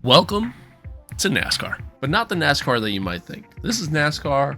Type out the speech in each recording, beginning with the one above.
Welcome to NASCAR, but not the NASCAR that you might think. This is NASCAR,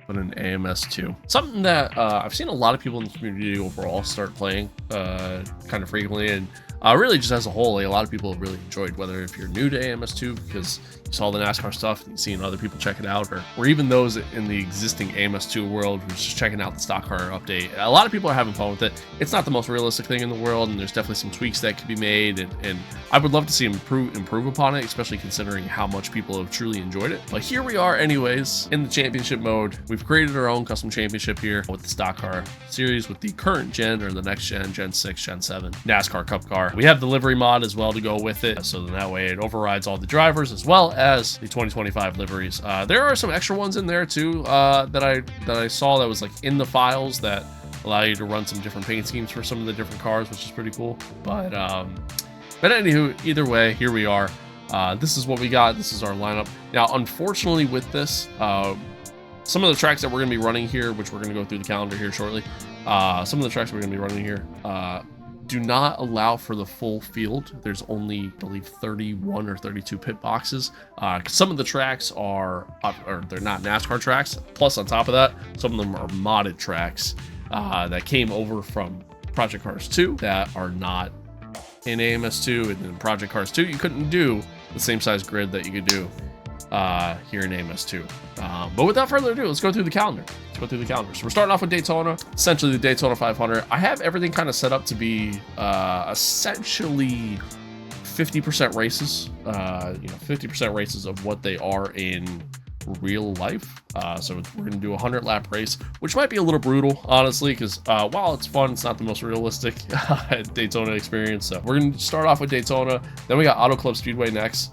but an AMS2. Something that I've seen a lot of people in the community overall start playing kind of frequently, and really just as a whole, like, a lot of people have really enjoyed, whether if you're new to AMS2 because you saw the NASCAR stuff and you've seen other people check it out, or even those in the existing AMS2 world who's just checking out the stock car update. A lot of people are having fun with it. It's not the most realistic thing in the world, and there's definitely some tweaks that could be made, and I would love to see improve upon it, especially considering how much people have truly enjoyed it. But here we are anyways, in the championship mode. We've created our own custom championship here with the stock car series with the current gen, or the next gen, Gen 6, Gen 7 NASCAR Cup car. We have the livery mod as well to go with it, so then that way it overrides all the drivers as well as the 2025 liveries. There are some extra ones in there too that I saw that was like in the files that allow you to run some different paint schemes for some of the different cars, which is pretty cool. But anywho, either way, here we are. This is what we got. This is our lineup. Now, unfortunately with this, some of the tracks that we're going to be running here, which we're going to go through the calendar here shortly, some of the tracks we're going to be running here do not allow for the full field. There's only, I believe, 31 or 32 pit boxes. Some of the tracks are, or they're not NASCAR tracks. Plus, on top of that, some of them are modded tracks that came over from Project Cars 2 that are not in AMS2. And in Project Cars 2, you couldn't do the same size grid that you could do here in AMS2. But without further ado, let's go through the calendar. So we're starting off with Daytona, essentially the Daytona 500. I have everything kind of set up to be essentially 50% races, 50% races of what they are in real life. So we're going to do a 100 lap race, which might be a little brutal, honestly, because while it's fun, it's not the most realistic Daytona experience. So we're going to start off with Daytona. Then we got Auto Club Speedway next,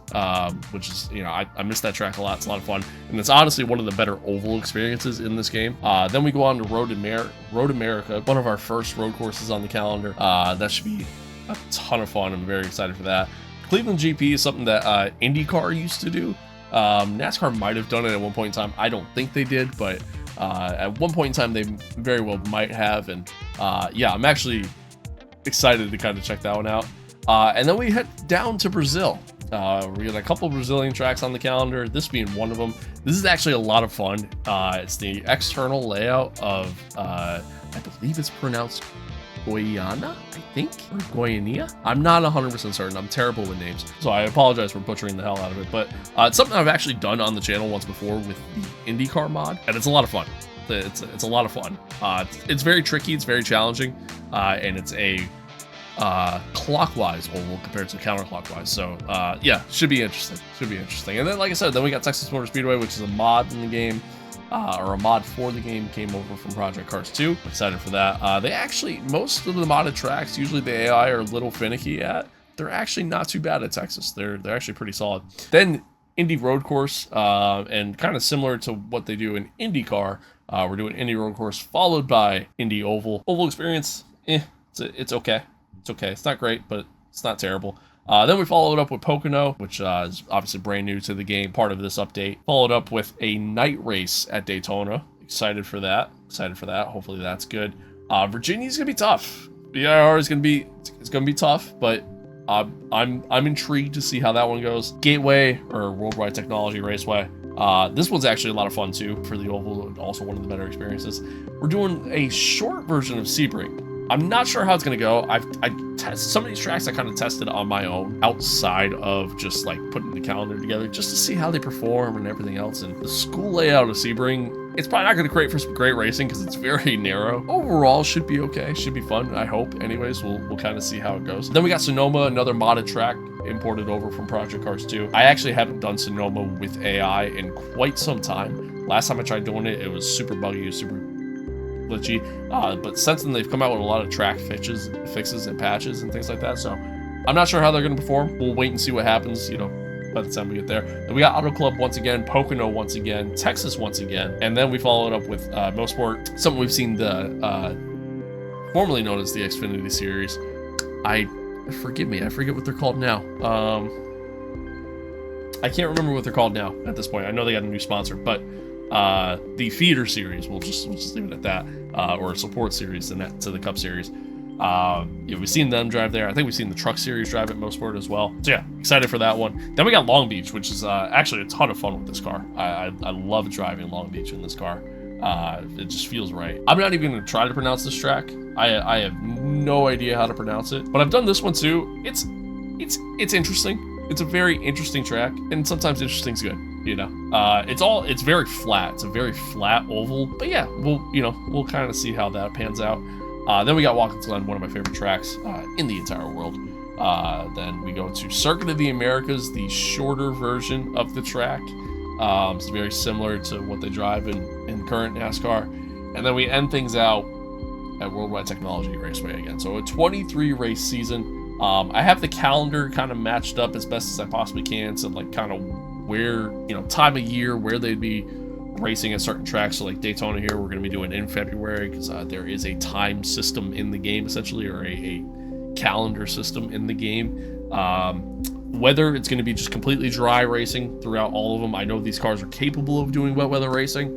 which is, I miss that track a lot. It's a lot of fun, and it's honestly one of the better oval experiences in this game. Then we go on to Road America, one of our first road courses on the calendar. That should be a ton of fun. I'm very excited for that. Cleveland GP is something that IndyCar used to do. NASCAR might have done it at one point in time. I don't think they did, but at one point in time they very well might have. And yeah, I'm actually excited to kind of check that one out. And then we head down to Brazil. We got a couple of Brazilian tracks on the calendar, this being one of them. This is actually a lot of fun. It's the external layout of I believe it's pronounced Goiânia, I think, or Goiânia. I'm not 100% certain. I'm terrible with names, so I apologize for butchering the hell out of it. But it's something I've actually done on the channel once before with the IndyCar mod, and it's a lot of fun. It's a lot of fun. It's very tricky. It's very challenging, and it's a clockwise oval compared to counterclockwise. So yeah, should be interesting. And then, like I said, then we got Texas Motor Speedway, which is a mod in the game. Or a mod for the game, came over from Project Cars 2. Excited for that. They actually, most of the modded tracks, usually the AI are a little finicky at. They're actually not too bad at Texas. They're actually pretty solid. Then Indy Road Course, and kind of similar to what they do in IndyCar, we're doing Indy Road Course followed by Indy Oval. Oval experience, it's okay. It's okay. It's not great, but it's not terrible. Then we followed up with Pocono, which is obviously brand new to the game, part of this update. Followed up with a night race at Daytona. Excited for that. Hopefully that's good. Virginia's gonna be tough. BIR is gonna be tough, but I'm intrigued to see how that one goes. Gateway, or Worldwide Technology Raceway. This one's actually a lot of fun too for the oval, also one of the better experiences. We're doing a short version of Sebring. I'm not sure how it's gonna go. I tested some of these tracks. I kind of tested on my own outside of just like putting the calendar together, just to see how they perform and everything else. And the school layout of Sebring, it's probably not gonna create for some great racing because it's very narrow. Overall, should be okay. Should be fun. I hope. Anyways, we'll kind of see how it goes. Then we got Sonoma, another modded track imported over from Project Cars 2. I actually haven't done Sonoma with AI in quite some time. Last time I tried doing it, it was super buggy, it was super glitchy, but since then they've come out with a lot of track fixes and patches and things like that, so I'm not sure how they're going to perform. We'll wait and see what happens, by the time we get there. And we got Auto Club once again, Pocono once again, Texas once again, and then we followed up with Mosport, something we've seen the formerly known as the Xfinity Series. Forgive me, I forget what they're called now. I can't remember what they're called now at this point. I know they got a new sponsor, but the feeder series, we'll just leave it at that, or support series to the Cup Series. Yeah, we've seen them drive there. I think we've seen the Truck Series drive at Motorsport as well. So yeah, excited for that one. Then we got Long Beach, which is actually a ton of fun with this car. I love driving Long Beach in this car. It just feels right. I'm not even going to try to pronounce this track. I have no idea how to pronounce it, but I've done this one too. It's interesting. It's a very interesting track, and sometimes interesting's good. You know, it's very flat. It's a very flat oval, but yeah, we'll kind of see how that pans out. Then we got Watkins Glen, one of my favorite tracks in the entire world. Then we go to Circuit of the Americas, the shorter version of the track. It's very similar to what they drive in current NASCAR. And then we end things out at Worldwide Technology Raceway again. So a 23 race season. I have the calendar kind of matched up as best as I possibly can. So like kind of where, time of year, where they'd be racing at certain tracks. So like Daytona here, we're going to be doing in February because there is a time system in the game essentially, or a calendar system in the game. Whether it's going to be just completely dry racing throughout all of them. I know these cars are capable of doing wet weather racing,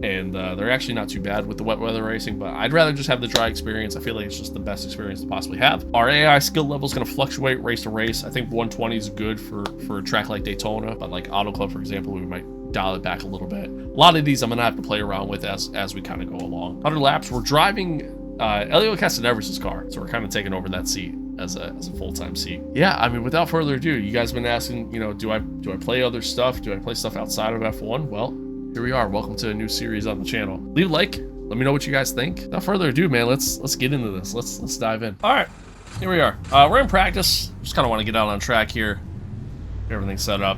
and they're actually not too bad with the wet weather racing, but I'd rather just have the dry experience. I feel like it's just the best experience to possibly have. Our AI skill level is going to fluctuate race to race. I think 120 is good for a track like Daytona, but like Auto Club, for example, we might dial it back a little bit. A lot of these I'm going to have to play around with as we kind of go along. 100 laps, we're driving Elio Castroneves' car, so we're kind of taking over that seat as a full-time seat. Yeah, I mean, without further ado, you guys have been asking, do I play other stuff? Do I play stuff outside of F1? Well, here we are. Welcome to a new series on the channel. Leave a like. Let me know what you guys think. Without further ado, man, let's get into this. Let's dive in. All right, here we are. We're in practice. Just kind of want to get out on track here, get everything set up,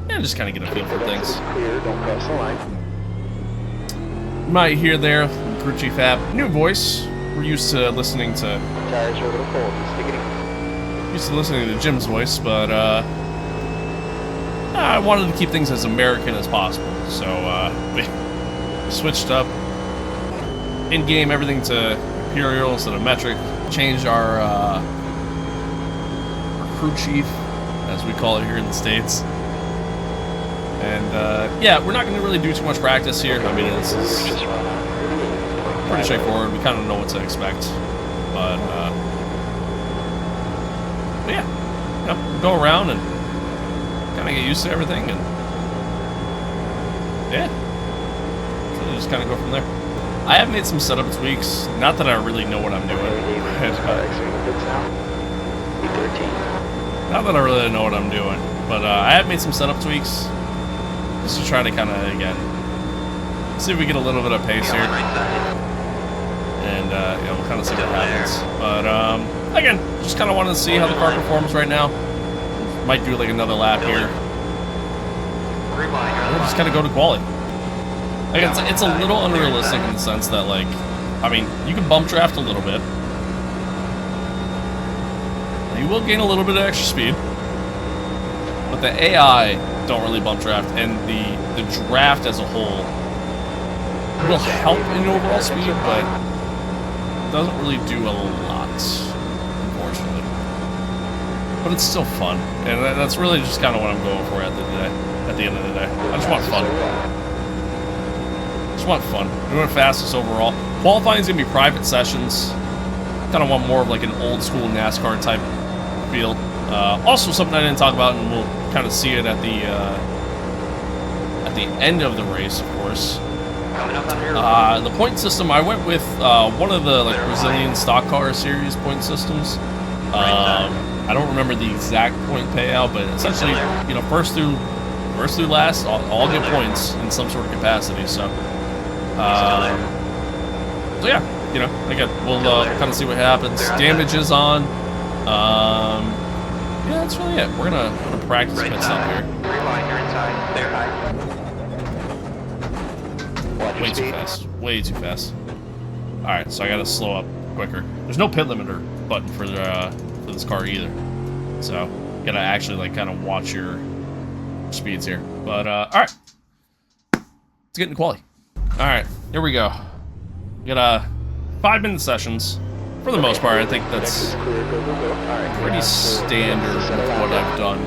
and just kind of get a feel for things. Clear, don't cross the line. You might hear there, crew chief app, new voice. We're used to listening to. Tires are a little cold. Stick it in. Used to listening to Jim's voice, but I wanted to keep things as American as possible, so we switched up in-game everything to Imperial instead of metric. Changed our crew chief, as we call it here in the States. And yeah, we're not going to really do too much practice here. I mean, this is pretty straightforward. We kind of know what to expect, but yeah, we'll go around and kind of get used to everything, and yeah, so just kind of go from there. I have made some setup tweaks. Not that I really know what I'm doing. Not that I really know what I'm doing, but I have made some setup tweaks just to try to kind of, again, see if we get a little bit of pace here, and we'll kind of see what happens. But again, just kind of wanted to see how the car performs right now. Might do like another lap here. We'll just kind of go to quali. Like it's a little unrealistic in the sense that, like, I mean, you can bump draft a little bit. You will gain a little bit of extra speed, but the AI don't really bump draft, and the draft as a whole will help in overall speed, but doesn't really do a lot, unfortunately. But it's still fun, and that's really just kind of what I'm going for at the end of the day. I just want fun. Just want fun. We want fastest overall. Qualifying is gonna be private sessions. Kind of want more of like an old school NASCAR type feel. Also, something I didn't talk about, and we'll kind of see it at the end of the race, of course. The point system, I went with one of the like Brazilian stock car series point systems. I don't remember the exact point payout, but essentially, first through last, all get points in some sort of capacity. So, so yeah, again, we'll kind of see what happens. Damage is on. Yeah, that's really it. We're gonna practice pit stop here. Way too fast. Way too fast. All right, so I gotta slow up quicker. There's no pit limiter button for this car either, so you gotta actually like kind of watch your speeds here. But all right, let's get into quali. All right, here we go. We got 5-minute sessions. For the most part, I think that's pretty standard with what I've done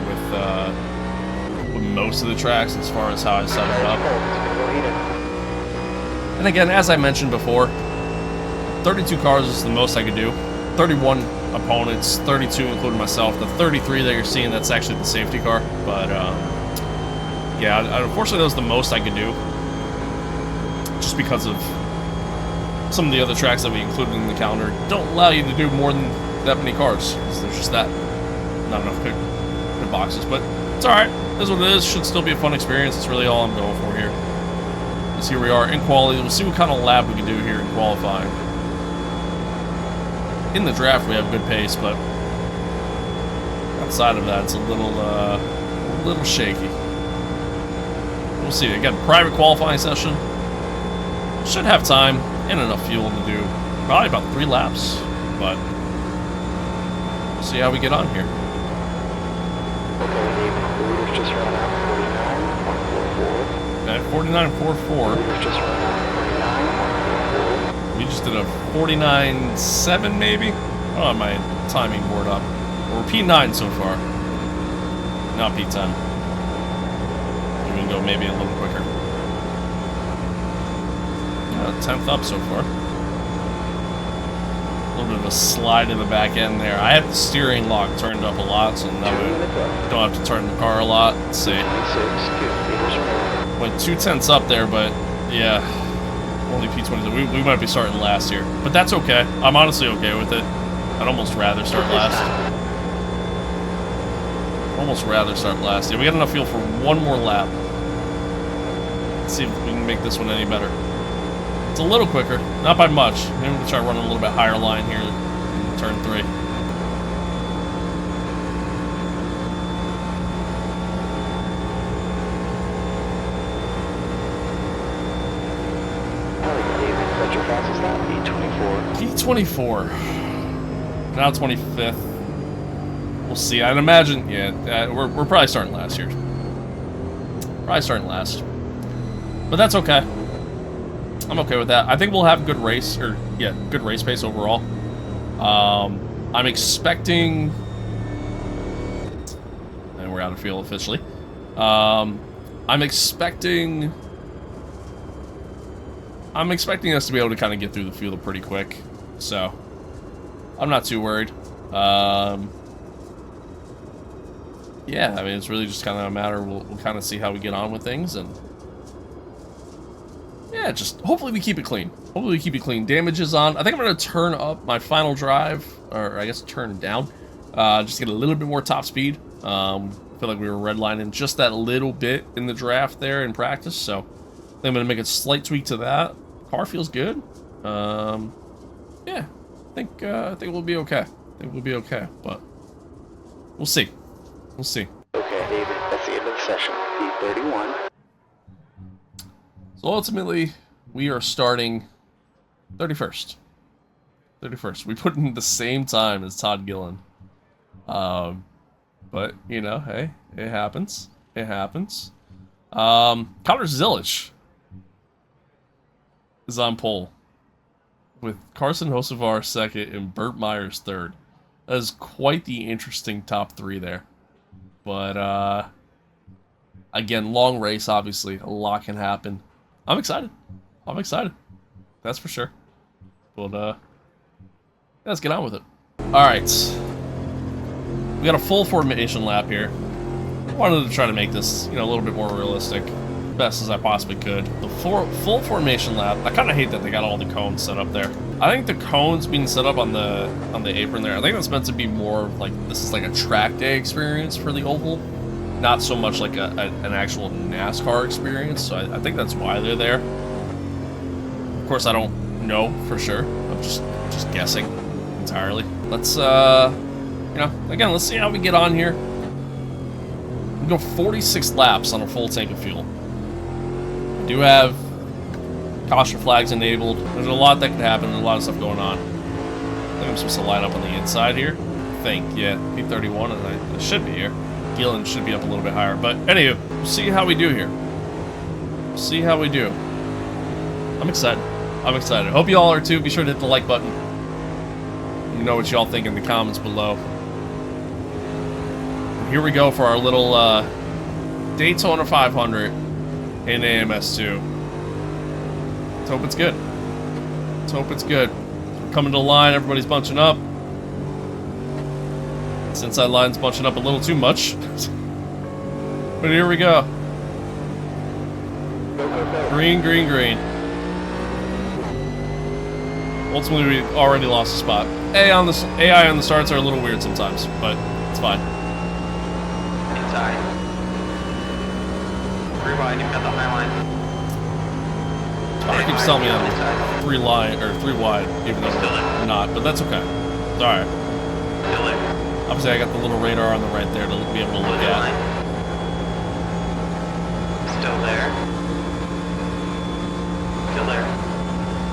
with most of the tracks as far as how I set it up. And again, as I mentioned before, 32 cars is the most I could do. 31 opponents, 32 including myself. The 33 that you're seeing, that's actually the safety car. But, yeah, unfortunately that was the most I could do. Just because of some of the other tracks that we included in the calendar don't allow you to do more than that many cars. There's just not enough pit boxes. But it's alright. It is what it is. Should still be a fun experience. That's really all I'm going for here. Because here we are in quality. We'll see what kind of lap we can do here in qualifying. In the draft, we have good pace, but outside of that, it's a little shaky. We'll see. Again, private qualifying session. Should have time and enough fuel to do probably about 3 laps, but we'll see how we get on here. Okay, David, the leader's just run out 49.44. At 49.44. Leader's just run out 49.44. We just did a 49.7 maybe? Oh, my timing board up. We're P9 so far. Not P10. We can go maybe a little quicker. 10th up so far. A little bit of a slide in the back end there. I have the steering lock turned up a lot, so now we don't have to turn the car a lot. Let's see. Went 2/10 up there, but yeah, only P20. We might be starting last here, but that's okay. I'm honestly okay with it. I'd almost rather start last. Almost rather start last. Yeah, we got enough fuel for one more lap. Let's see if we can make this one any better. It's a little quicker, not by much. Maybe we'll try running a little bit higher line here in turn 3. What's your fastest lap? P24. P24. Now 25th. We'll see. I'd imagine, yeah, we're probably starting last here. Probably starting last. But that's okay. I'm okay with that. I think we'll have good race, good race pace overall. I'm expecting, and we're out of fuel officially. I'm expecting us to be able to kind of get through the field pretty quick, so I'm not too worried. Yeah, I mean, it's really just kind of a matter. We'll kind of see how we get on with things, and yeah, just hopefully we keep it clean. Hopefully we keep it clean. Damage is on. I think I'm going to turn up my final drive, or I guess turn it down, just get a little bit more top speed. I feel like we were redlining just that little bit in the draft there in practice, so I think I'm going to make a slight tweak to that. Car feels good. Yeah, I think we'll be okay. I think we'll be okay, but we'll see. We'll see. Okay, David, that's the end of the session. P31. So ultimately, we are starting 31st. 31st. We put in the same time as Todd Gillen. But, you know, hey, it happens. It happens. Connor Zilic is on pole, with Carson Hocevar second and Burt Myers third. That is quite the interesting top 3 there. But, again, long race, obviously. A lot can happen. I'm excited. I'm excited. That's for sure. But, let's get on with it. Alright. We got a full formation lap here. Wanted to try to make this, you know, a little bit more realistic. Best as I possibly could. The full formation lap. I kind of hate that they got all the cones set up there. I think the cones being set up on the apron there, I think that's meant to be more of like, this is like a track day experience for the oval. Not so much like an actual NASCAR experience, so I think that's why they're there. Of course, I don't know for sure. I'm just guessing entirely. Let's, you know, again, let's see how we get on here. We go 46 laps on a full tank of fuel. We do have caution flags enabled. There's a lot that could happen. There's a lot of stuff going on. I think I'm supposed to line up on the inside here. I think, yeah, P31, and I should be here. Gillen should be up a little bit higher. But anyway, we'll see how we do here. See how we do. I'm excited. I'm excited. Hope you all are too. Be sure to hit the like button. Let me know what y'all think in the comments below. And here we go for our little Daytona 500 in AMS2. Let's hope it's good. Let's hope it's good. coming to the line, everybody's bunching up. This inside line's bunching up a little too much. But here we go. Green, green, green. Ultimately, we already lost a spot. AI on the starts are a little weird sometimes, but it's fine. Inside. 3 wide, you've got the high line. I keeps telling me I'm 3 wide, even though we're not, but that's okay. It's alright. Still there. Obviously, I got the little radar on the right there to be able to look at. Still there. Still there.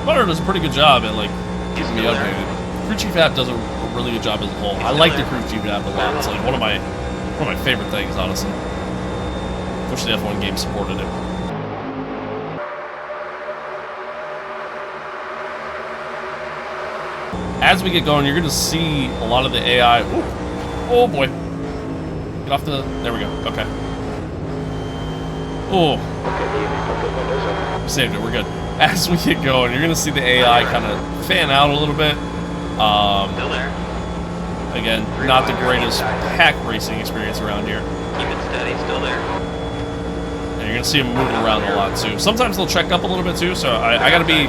Butter does a pretty good job at like keeping me updated. Crew Chief app does a really good job as a whole. I like the Crew Chief app a lot. It's like one of my favorite things, honestly. Wish the F1 game supported it. As we get going, you're going to see a lot of the AI. Ooh. Oh boy. Get off the. There we go. Okay. Oh. We saved it. We're good. As we get going, you're going to see the AI kind of fan out a little bit. Still there. Again, not the greatest pack racing experience around here. Keep it steady. Still there. And you're going to see them moving around a lot too. Sometimes they'll check up a little bit too, so I got to be,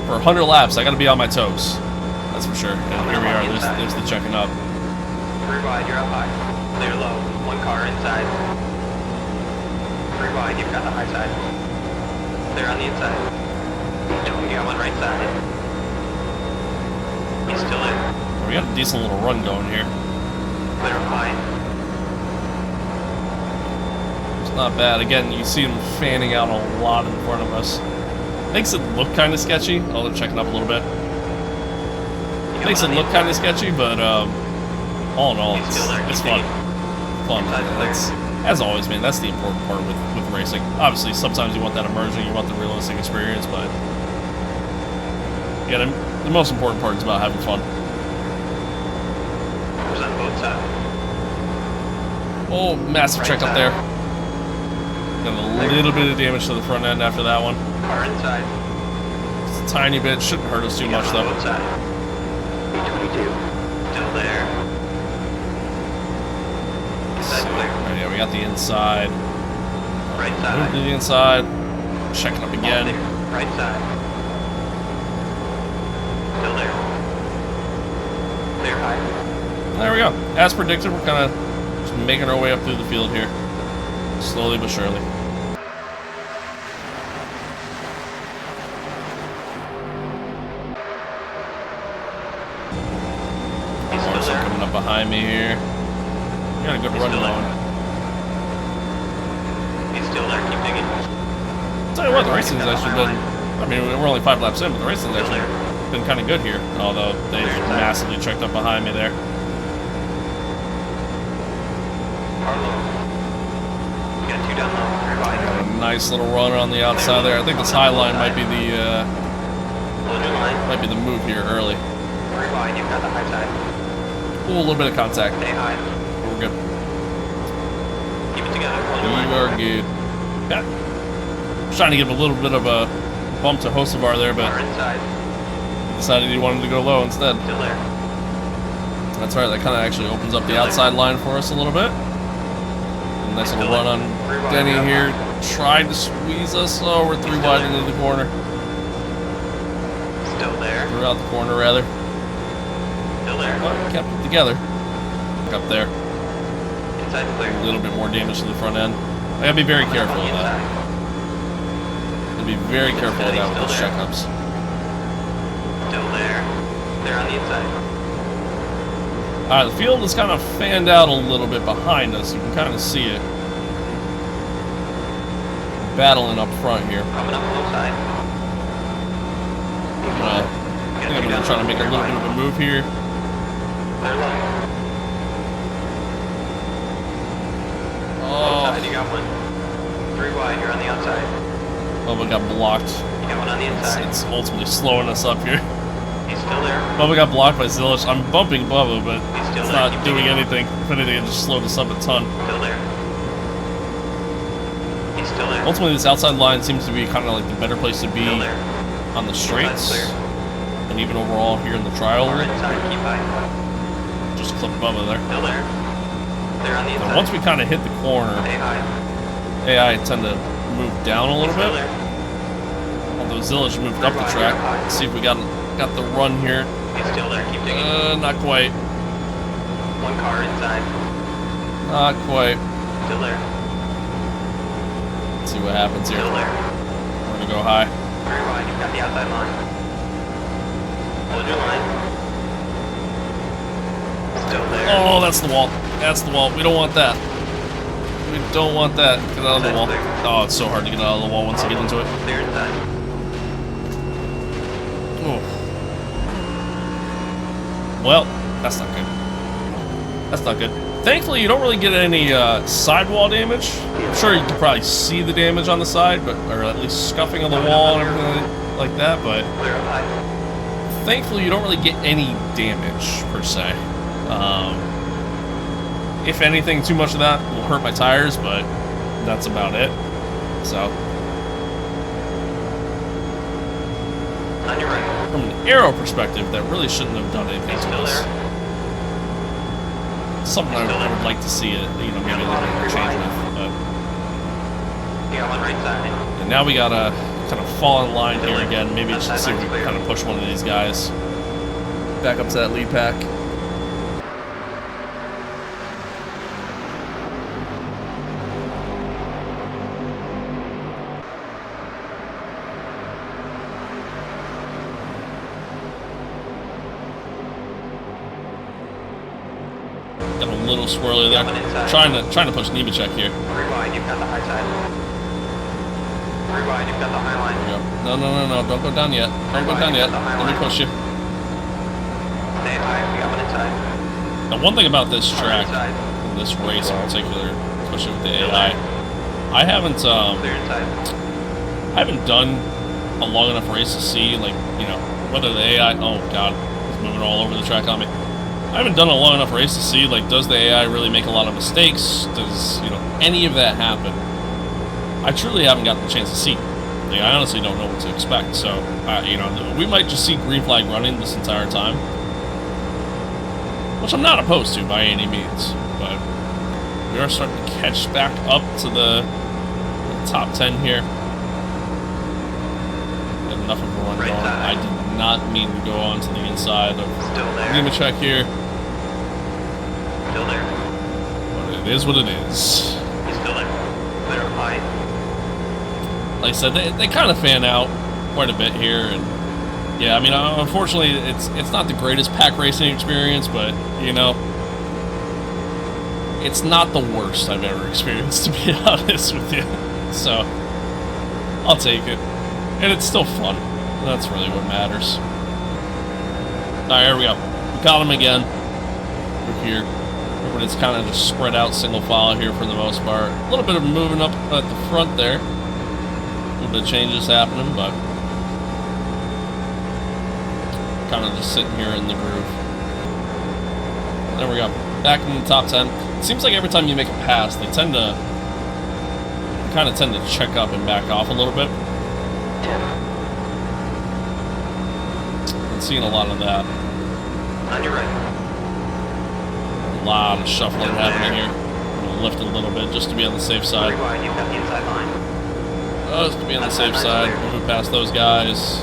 for 100 laps, I got to be on my toes. That's for sure. And here we are. There's the checking up. 3 wide, you're up high. Clear low. 1 car inside. 3 wide, you've got the high side. Clear on the inside. You got 1 right side. He's still in. We got a decent little run going here. Clear up high. It's not bad. Again, you see them fanning out a lot in front of us. Makes it look kind of sketchy. Oh, they're checking up a little bit. Makes it look kind of sketchy, but all in all, it's fun. That's, as always, man, that's the important part with racing. Obviously, sometimes you want that immersion, you want the realistic experience, but yeah, the most important part is about having fun. Who's on both sides? Oh, massive check up there. Got a little bit of damage to the front end after that one. Car inside. Just a tiny bit, shouldn't hurt us too much though. Both sides. B22. Still there. Inside clear. Right, yeah, we got the inside. Right Move side. to the inside. Checking up again. Right side. Still there. Clear high. There we go. As predicted, we're kind of just making our way up through the field here. Slowly but surely. Marcel coming up behind me here. We got a good run going. He's still there. Keep digging. Tell you what, the racing's actually been. I mean, we're only 5 laps in, but the racing's actually been kind of good here. Although they massively checked up behind me there. You got 2 down low. Got a nice little run on the outside there. I think this high line might be the move here early. 3 wide. You've got the high side. Ooh, a little bit of contact. Stay high. We're good. Keep it together. We are good. Yeah. Trying to give a little bit of a bump to Hocevar there, but Car inside. decided he wanted to go low instead. Still there. That's right, that kind of actually opens up the outside line for us a little bit. A nice little run on Denny here. Tried to squeeze us. Oh, we're 3 wide into the corner. Still there. Threw out the corner, rather. Still there. But kept it together. Up there. Inside clear. A little bit more damage to the front end. I gotta be very careful of that. Gotta be very careful of that with those checkups. Still there. They're on the inside. Alright, the field is kind of fanned out a little bit behind us. You can kind of see it. Battling up front here. Coming up low side. I think I'm going to try to make a little bit of a move here. They're low. Oh, Outside, you got 1. 3 wide, you're on the outside. Bubba got blocked. You got 1 on the inside. It's ultimately slowing us up here. He's still there. Bubba got blocked by Zilish. I'm bumping Bubba, but He's still it's there. not Keep doing digging. anything. If anything, it just slowed us up a ton. Still there. He's still there. Ultimately, this outside line seems to be kind of like the better place to be Still there. on the straights. Clear. and even overall here in the trial. Car inside, keep high. Just clip above it there. Still there. They're on the inside. So once we kind of hit the corner, Stay high. AI tend to move down a little Still bit. there. Although Zillage moved up the track. Let's see if we got the run here. He's still there. Keep digging. Not quite. One car inside. Not quite. Still there. Let's see what happens here. Still there. We're gonna go high. Very wide. You've got the outside line. Hold your line. Still there. Oh, that's the wall. That's the wall. We don't want that. We don't want that. Get out of the wall. Oh, it's so hard to get out of the wall once you get into it. They're inside. Oh. Well, that's not good. That's not good. Thankfully, you don't really get any sidewall damage. I'm sure you can probably see the damage on the side, but or at least scuffing of the wall and everything like that. But Clear up high. thankfully, you don't really get any damage per se. If anything, too much of that will hurt my tires, but that's about it. So, On your right. from an aero perspective, that really shouldn't have done anything to Still us. there. Something I would like to see it, you know, maybe a little bit more change with. But You got one right side. and now we gotta kind of fall in line here again. Maybe just see if we can kind of push one of these guys back up to that lead pack. Got a little swirly there. Trying to push Nemechek here. Rewind, you've got the high side. Rewind, you've got the high line. There we go. No, don't go down yet. Don't go down yet. Let me push you. Stay high, we got one inside. Now, one thing about this Car track, inside. and this race in particular, especially with the AI, I haven't Clear inside. I haven't done a long enough race to see, like, you know, whether the AI, oh god, it's moving all over the track on me. I haven't done a long enough race to see, like, does the AI really make a lot of mistakes? Does, you know, any of that happen? I truly haven't gotten the chance to see. Like, I honestly don't know what to expect. So, you know, we might just see green flag running this entire time, which I'm not opposed to by any means. But we are starting to catch back up to the top 10 here. Enough of a run going. I did not mean to go on to the inside of Nemechek here. Still there. But it is what it is. He's still there. Clear up high. Like I said, they kind of fan out quite a bit here, and yeah, I mean, unfortunately, it's not the greatest pack racing experience, but you know, it's not the worst I've ever experienced, to be honest with you. So I'll take it. And it's still fun. That's really what matters. Alright, here we go. We got him again. We're here. Everybody's kind of just spread out single file here for the most part. A little bit of moving up at the front there. A little bit of changes happening, but kind of just sitting here in the groove. There we go. Back in the top 10. It seems like every time you make a pass, they kind of tend to check up and back off a little bit. Been seeing a lot of that. On your right. A lot of shuffling happening here. I'm gonna lift it a little bit just to be on the safe side. Rewind, you've got the inside line. Just to be on the safe side. Moving past those guys.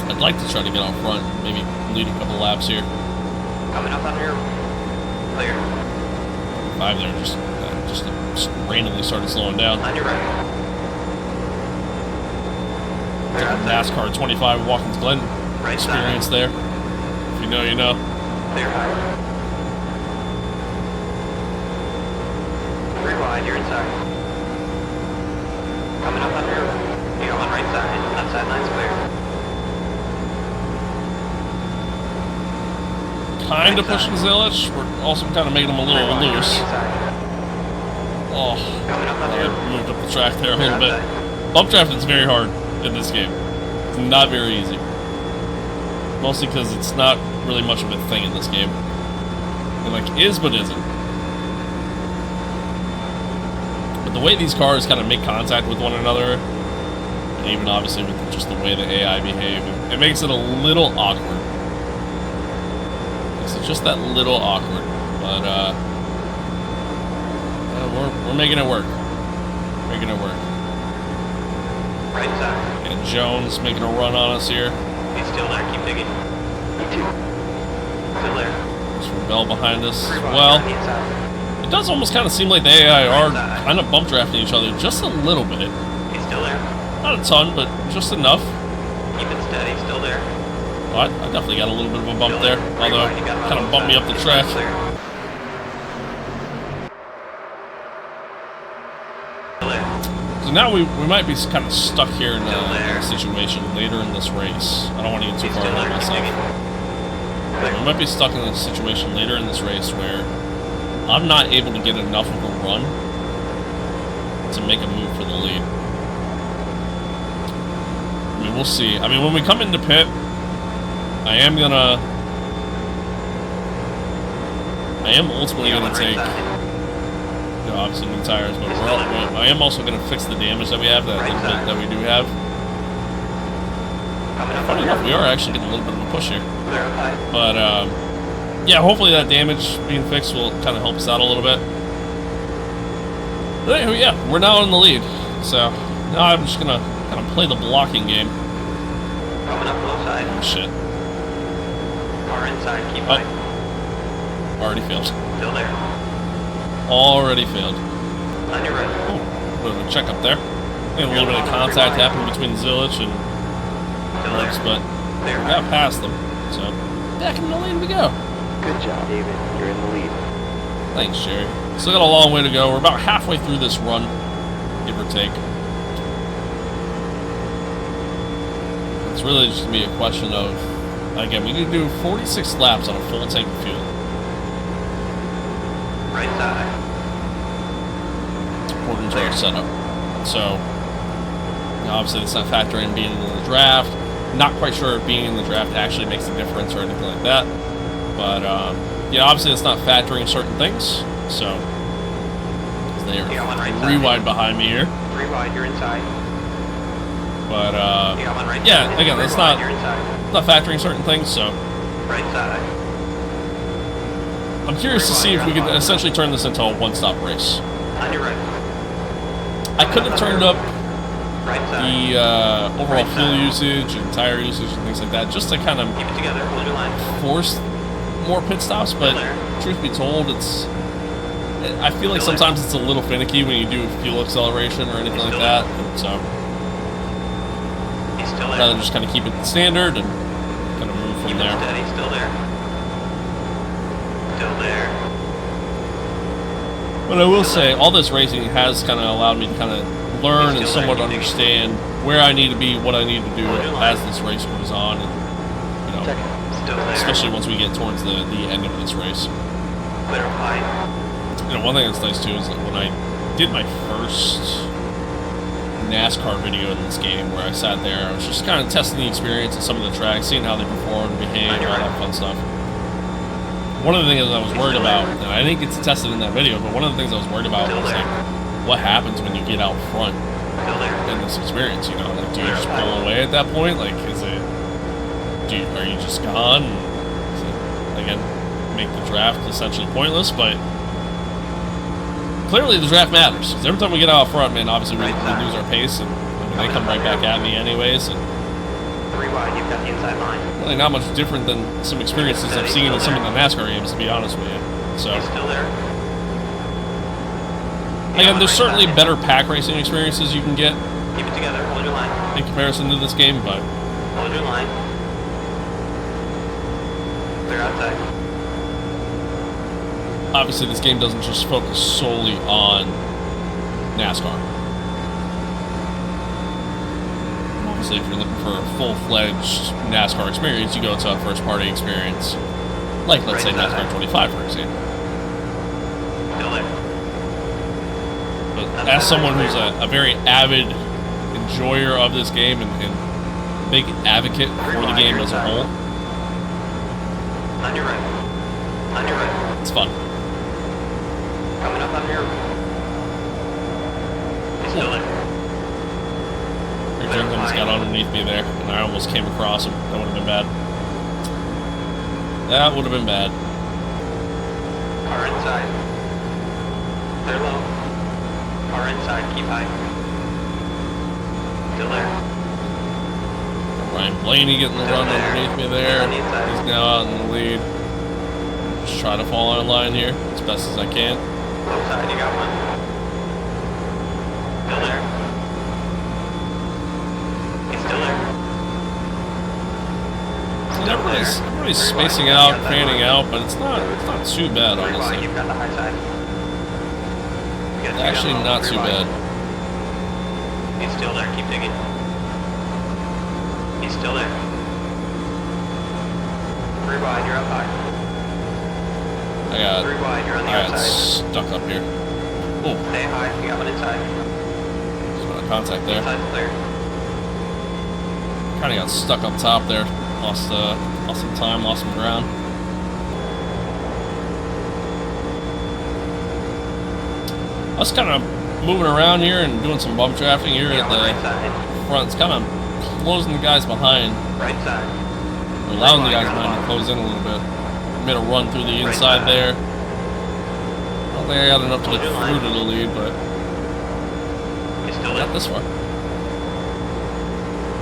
I'd like to try to get out front, maybe lead a couple laps here. Coming up on your clear. 5 there, just randomly started slowing down. On your right. NASCAR 25 Watkins Glen Right experience side. there. If you know, you know. Clear high. Rewind, you're inside. Coming up on your, you got one right side. That side line's clear. Kind of pushing Zillage. We're also kind of making him a little Rewind, you're on the loose. inside. Oh, Coming up on I your, moved up the track there a little bit. outside. Bump drafting is very hard in this game. It's not very easy. Mostly because it's not really much of a thing in this game. It like is but isn't. But the way these cars kind of make contact with one another even obviously with just the way the AI behave, it makes it a little awkward. It's just that little awkward, but we're making it work. Making it work. Right side. And Jones making a run on us here. He's still there. Keep digging. E2. Still there. There's Rebel behind us as Revive well. on the inside. It does almost kind of seem like the AI are kind of bump drafting each other just a little bit. He's still there. Not a ton, but just enough. Keep it steady. Still there. Oh, I definitely got a little bit of a bump there, although it kind of bumped me up the track. So now we might be kind of stuck here in a situation later in this race. I don't want to get too far ahead of myself. But we might be stuck in a situation later in this race where I'm not able to get enough of a run to make a move for the lead. I mean, we'll see. I mean, when we come into pit, I am ultimately gonna take, you know, obviously new tires, but I am also gonna fix the damage that we have, that we do have. Funny enough, we are actually getting a little bit of a push here. But yeah, hopefully that damage being fixed will kind of help us out a little bit. But anyway, yeah, we're now in the lead. So now I'm just gonna kind of play the blocking game. Coming up low side. Oh shit. Car inside, keep fighting. Already failed. Still there. Already failed. On your right. Oh, bit of a check up there. And a little bit of contact happened between Zilich and Brooks, but we got past them. So back in the lead we go. Good job, David. You're in the lead. Thanks, Jerry. Still got a long way to go. We're about halfway through this run, give or take. It's really just gonna be a question of, again, we need to do 46 laps on a full tank of fuel. Right side. According to our setup. So, you know, obviously it's not factoring being in the draft. Not quite sure if being in the draft actually makes a difference or anything like that. But, yeah, obviously it's not factoring certain things. So, they are three wide behind me here. 3 wide, you're inside. But, yeah, again, it's not factoring certain things, so. Right side. I'm curious to see if we could essentially turn this into a one-stop race. On your right. I could have turned up Right side. the overall fuel usage and tire usage and things like that, just to kind of Keep it together, hold your line. force more pit stops, but truth be told, I feel like sometimes it's a little finicky when you do fuel acceleration or anything like that, and so He's still I'd there. rather just kind of keep it standard and kind of move from Keep it there. steady, still there. Still there. But I will say, all this racing has kind of allowed me to kind of learn and somewhat understand where I need to be, what I need to do as this race goes on, and, you know, Still there. especially once we get towards the end of this race. Clear up high. You know, one thing that's nice too is that when I did my first NASCAR video in this game, where I sat there, I was just kind of testing the experience of some of the tracks, seeing how they perform, behave, all that fun stuff. One of the things I was worried about, and I didn't get to test it in that video, but one of the things I was worried about was like, what happens when you get out front Still there. in this experience? You know, like, do you just pull away at that point? Like, are you just gone? Does it, again, make the draft essentially pointless? But clearly the draft matters, because every time we get out front, man, obviously we lose our pace, and I mean, they come right back at me anyways. And 3 wide, you've got the inside line. really not much different than some experiences I've seen in some of the NASCAR games, to be honest with you. So, He's still there. again, there's certainly better pack racing experiences you can get Keep it together, hold your line. in comparison to this game, but Hold your line. Clear outside. obviously this game doesn't just focus solely on NASCAR. Obviously, if you're looking for a full-fledged NASCAR experience, you go to a first-party experience, like, let's say, NASCAR 25, for example. Still there. But as someone who's a very avid enjoyer of this game and big advocate for the game as a whole, On your right. On your right. it's fun. Coming up on your... He's still there. You're jumping He's got underneath me there, and I almost came across him. That would have been bad. That would have been bad. Car inside. They're low. Car inside, keep high. Still there. Ryan Blaney getting the Still run there. underneath me there. On the inside. He's now out in the lead. Just try to fall out of line here as best as I can. Low side, you got one. Still there. He's still there. And everybody's spacing out, fanning out, but it's not too bad, Three wide, honestly. you've got the high side. You got two Actually, down low, not three too wide. bad. He's still there, keep digging. He's still there. Three wide, you're up high. Three wide, you're on the I got outside. stuck up here. Oh, Stay high, you got one inside. there's a lot of contact there. Inside's clear. Kind of got stuck up top there. Lost some time, lost some ground. I was kind of moving around here and doing some bump drafting here You at got one right the side. front. It's kind of closing the guys behind, Right side. or allowing the guys behind to close in a little bit. Made a run through the inside there. I don't think I got enough to get through to the lead, but He's still not there. this far.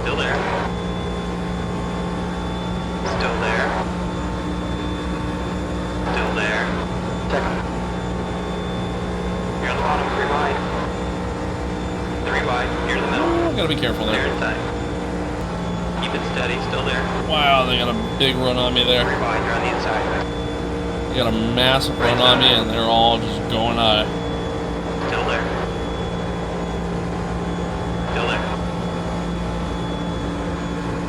Still there. Still there. Still there. Second. You're on the bottom, three wide. Three wide, you're in the middle. Oh, gotta be careful They're there. inside. Keep it steady, still there. Wow, they got a big run on me there. Three wide, you're on the inside. They got a massive run on me, and they're all just going high. Still there. Still there.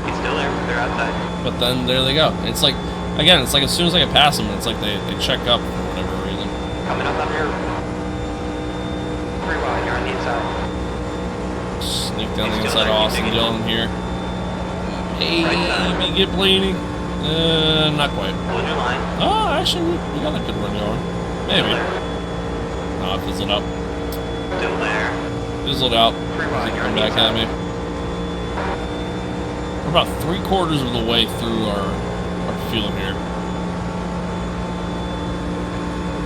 He's still there, they're outside. But then there they go. It's like, again, it's like as soon as I get past them, it's like they check up for whatever reason. Coming up on your... Three wide, you're on the inside. Sneak down the He's inside still there, of keep Austin digging. Dillon here. Right side. Maybe get Blaney. Not quite. Hold your line. Oh, actually, we got a good run going. Maybe. Still there. No, it fizzled up. Still there. Fizzled out. Three wide, you're on Come the back at inside. me. We're about 3/4 of the way through our field here.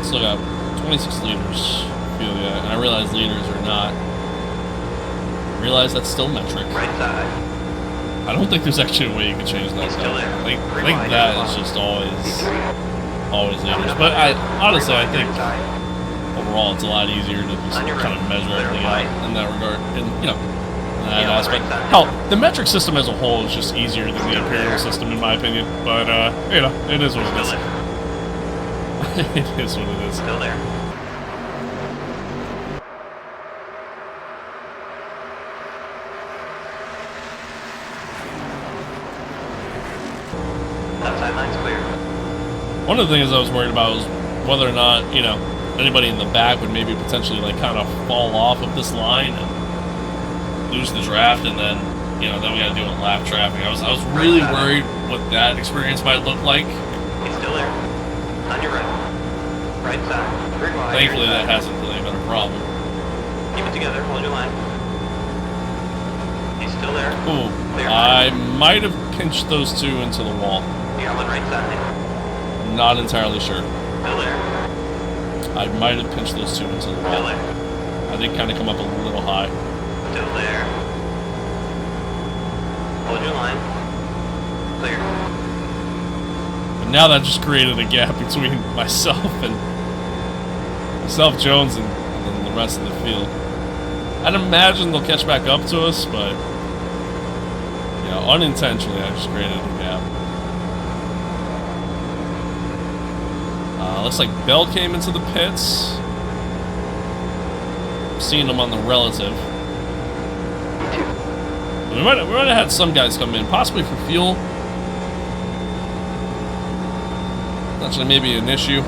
Still got 26 liters fuel yet, and I realize liters are not. I realize that's still metric. Right side. I don't think there's actually a way you can change that. He's still there. I think Rewind, that rewind. is just always liters. Coming up But on your- honestly, three I wide, think you're inside. overall it's a lot easier to just On your kind right. of measure Clear everything right. out in that regard. And, you know, in that Yeah, aspect. right side. Hell, the metric system as a whole is just easier than the imperial system, in my opinion. But, you know, it is what it Still is. there. It is what it is. Still there. Outside line's clear. One of the things I was worried about was whether or not, you know, anybody in the back would maybe potentially, like, kind of fall off of this line and lose the draft, and then, you know, then we gotta deal with lap traffic. I was really worried what that experience might look like. He's still there. On your right. Right side. Three wide. Thankfully, you're that inside. hasn't really been a problem. Keep it together. Hold your line. He's still there. Ooh, Clear. I might have pinched those two into the wall. You got one right side. Not entirely sure. Still there. I might have pinched those two into the Still wall. there. I did kind of come up a little high. Still there. Hold your line. Clear. But now that just created a gap between myself, Jones, and then the rest of the field. I'd imagine they'll catch back up to us, but yeah, unintentionally I just created a gap. Looks like Bell came into the pits. Seeing him on the relative. We might have had some guys come in, possibly for fuel. Actually, maybe an issue.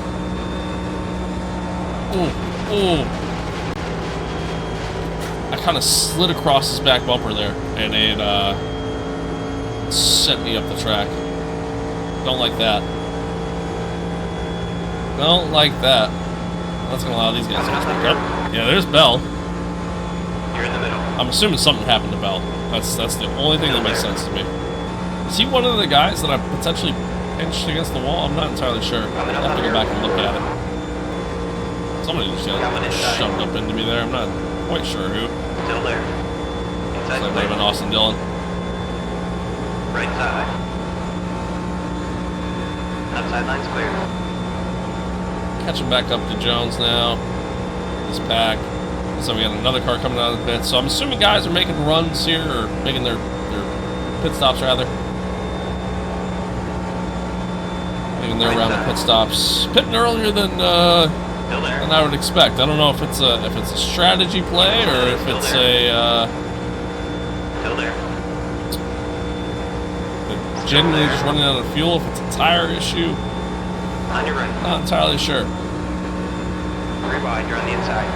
Oh. I kind of slid across his back bumper there, and it sent me up the track. Don't like that. Don't like that. That's gonna allow these guys to catch back up. Yeah, there's Bell. You're in the middle. I'm assuming something happened to Bell. That's the only thing that makes sense to me. Is he one of the guys that I potentially pinched against the wall? I'm not entirely sure. I'll have to go back and look at it. Somebody just got shoved up into me there. I'm not quite sure who. Still there. Looks like might have been Austin Dillon. Right side. Outside line's clear. Catching back up to Jones now. This pack. So we got another car coming out of the pit. So I'm assuming guys are making runs here, or making their pit stops rather. Making their round of pit stops. Pitting earlier than I would expect. I don't know if it's a strategy play or if it's a Still there. genuinely just running out of fuel. If it's a tire issue, On your right. not entirely sure. Very wide. You're on the inside.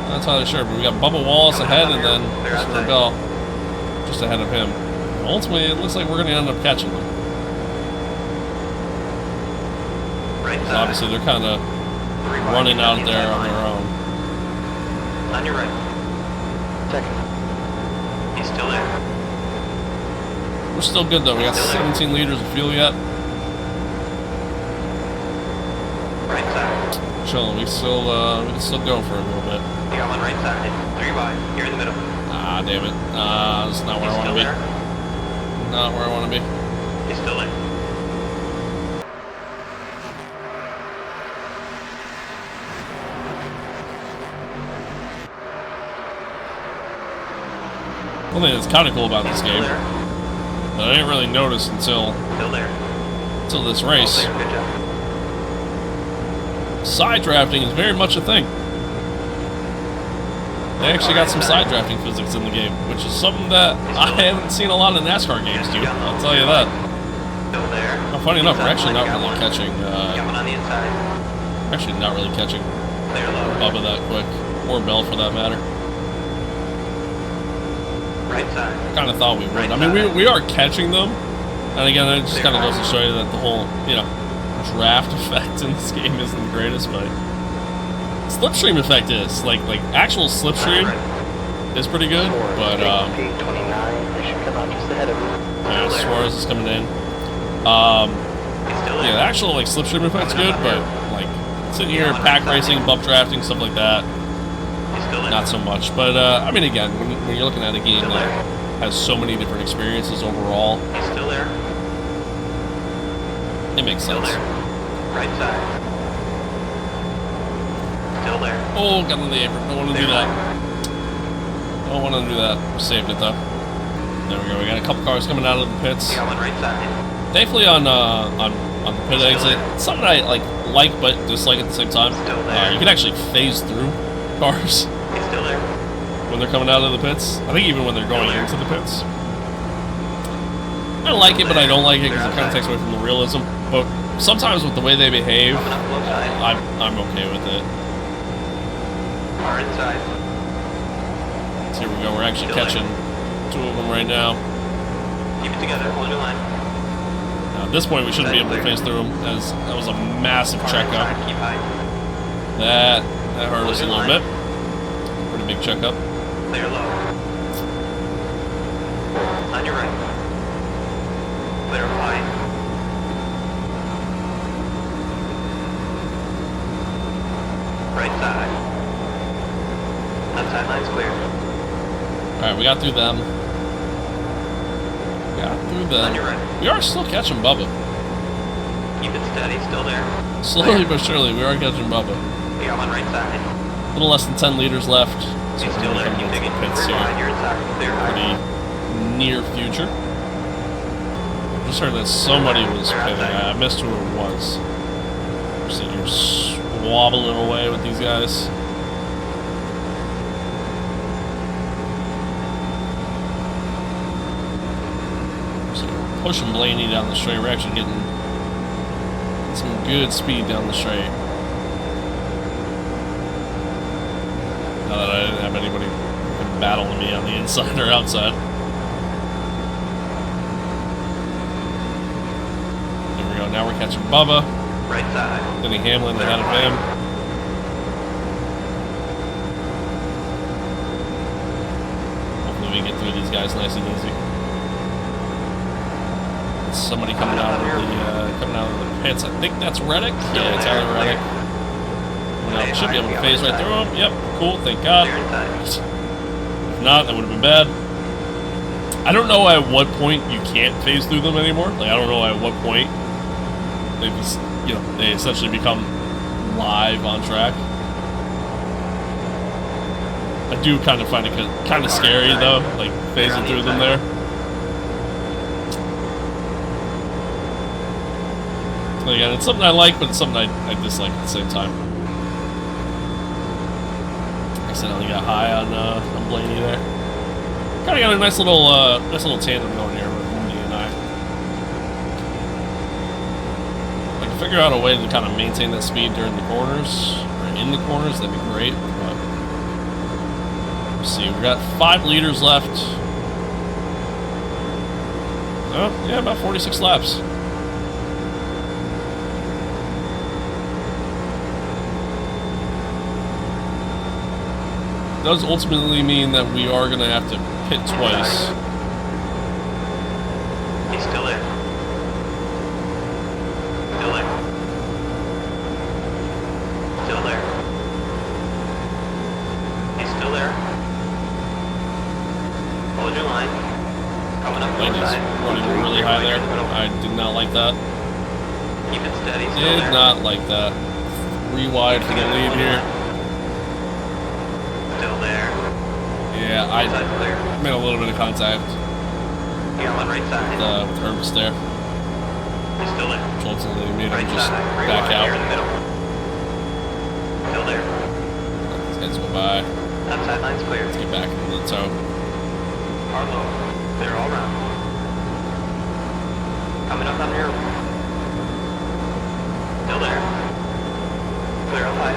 Not entirely sure, but we got Bubba Wallace ahead, and then Christopher Bell just ahead of him. Ultimately, it looks like we're going to end up catching them. Right So side. obviously, they're kind of running out there on their own. On your right. Second. He's still there. We're still good though. We got 17 liters of fuel yet. Right side. Chilling. We can still go for a little bit. You got one right side. 3 wide. You're in the middle. Ah, damn it. That's not where I want to be. There. Not where I want to be. He's still there. One thing that's kind of cool about this game Still there. that I didn't really notice until Still there. this All race. clear. Good job. Side drafting is very much a thing. They actually got some side drafting physics in the game, which is something that I haven't seen a lot of NASCAR games do. I'll tell you that. Still there. Now, funny enough, we're Inside actually not line, really got one. catching. Got one on the inside. Actually, not really catching Clear low. Bubba that quick, or Bell for that matter. Right side. Kind of thought we would. I mean, we are catching them, and again, it just kind of goes to show you that the whole, draft effect in this game isn't the greatest, but slipstream effect is like actual slipstream is pretty good, but Gate 29, they should come out just ahead of you. yeah, Suarez is coming in. He's still there. Yeah, the actual slipstream effect's good, but like sitting here pack racing, bump drafting, stuff like that, He's still there. not so much. But I mean, again, when you're looking at a game that has so many different experiences overall, He's still there. it makes Still sense. there. Right side. Still there. Oh, got on the apron. Don't want to do that. Don't want to do that. We saved it though. There we go. We got a couple cars coming out of the pits. You got one right side. Thankfully on the pit exit, something I like but dislike at the same time. Still there. You can actually phase through cars He's still there. when they're coming out of the pits. I think even when they're going into the pits. I like it, but I don't like it because it kind of takes away from the realism. But sometimes with the way they behave, Coming up low side. I'm okay with it. Car inside. So here we go. We're actually Still catching 2 of them right now. Keep it together. Hold your line. Now, at this point, we shouldn't be able to phase through them, as that was a massive Car checkup. inside. Keep high. That hurt us a little bit. Pretty big checkup. Clear low. On your right. Clear high. Right side. Outside line's clear. Alright, we got through them. On your right. We are still catching Bubba. Keep it steady. Still there. Slowly but surely, we are catching Bubba. You got one right side. A little less than 10 liters left. So He's we're still gonna there. come Keep into digging. the pits Clear here. high. You're inside. Clear high. Pretty near future. Just heard that somebody was pitting. I missed who it was. We're sitting here squabbling away with these guys. So we're pushing Blaney down the straight. We're actually getting some good speed down the straight. Now that I didn't have anybody battling me on the inside or outside. There we go. Now we're catching Bubba. Right side. Denny Hamlin ahead of him. Hopefully we can get through these guys guys nice and easy. Somebody coming out of the pits. I think that's Reddick. Yeah, it's Tyler Reddick. Well, should be able to phase right through him. Yep, cool. Thank God. If not, that would have been bad. I don't know at what point you can't phase through them anymore. Like, I don't know at what point they just, you know, they essentially become live on track. I do kind of find it kind of scary though, like phasing through them there. Again, it's something I like, but it's something I dislike at the same time. Accidentally got high on Blaney there. Kind of got a nice little tandem going here with Mooney and I. If I can figure out a way to kind of maintain that speed during the corners, or in the corners, that'd be great. But let's see, we've got 5 liters left. Oh, yeah, about 46 laps. Does ultimately mean that we are going to have to pit twice. He's still there. Still there. Still there. He's still there. Hold your line. Coming up the side. Running really high there. I did not like that. Keep it steady. Still there. Did not like that. 3 wide for the lead here. Still there. Yeah, I made a little bit of contact. Yeah, on right side. With Herbst there. He's still there. Which ultimately made Right him just side. back out. Here in the middle. Still there. Let these guys go by. Outside line's clear. Let's get back into the toe. Arlo. They're all around. Coming up on your. Still there. Clear up high.